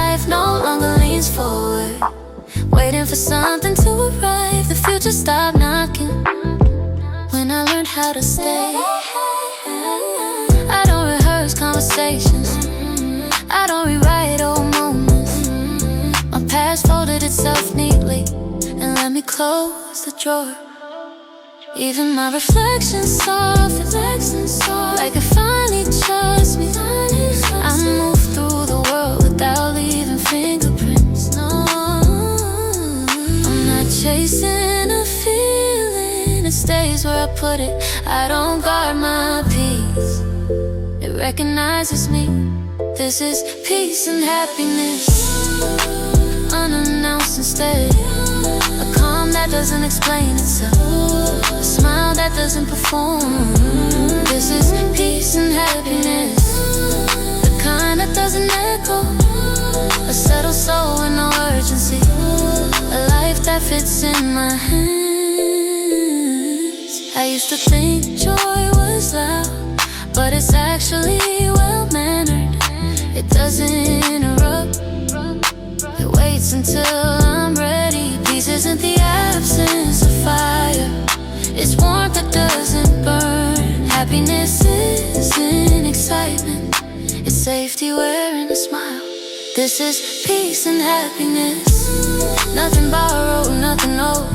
life no longer leans forward, waiting for something to arrive. The future stopped knocking when I learned how to stay. I don't rehearse conversations, I don't rewrite old moments. My past folded itself neatly and let me close the drawer. Even my reflection softened, like it finally trusts me. I move through the world without leaving fingerprints. No, I'm not chasing a feeling, it stays where I put it. I don't guard my peace, it recognizes me. This is peace and happiness, unannounced instead. A calm that doesn't explain itself, a smile that doesn't perform. This is peace and happiness, the kind that doesn't echo. A settled soul with no urgency, a life that fits in my hands. I used to think joy was loud, but it's actually well-mannered. It doesn't interrupt, it waits until I'm ready. Peace isn't the absence of fire, it's warmth that doesn't burn. Happiness isn't excitement, it's safety wearing a smile. This is peace and happiness, nothing borrowed, nothing old.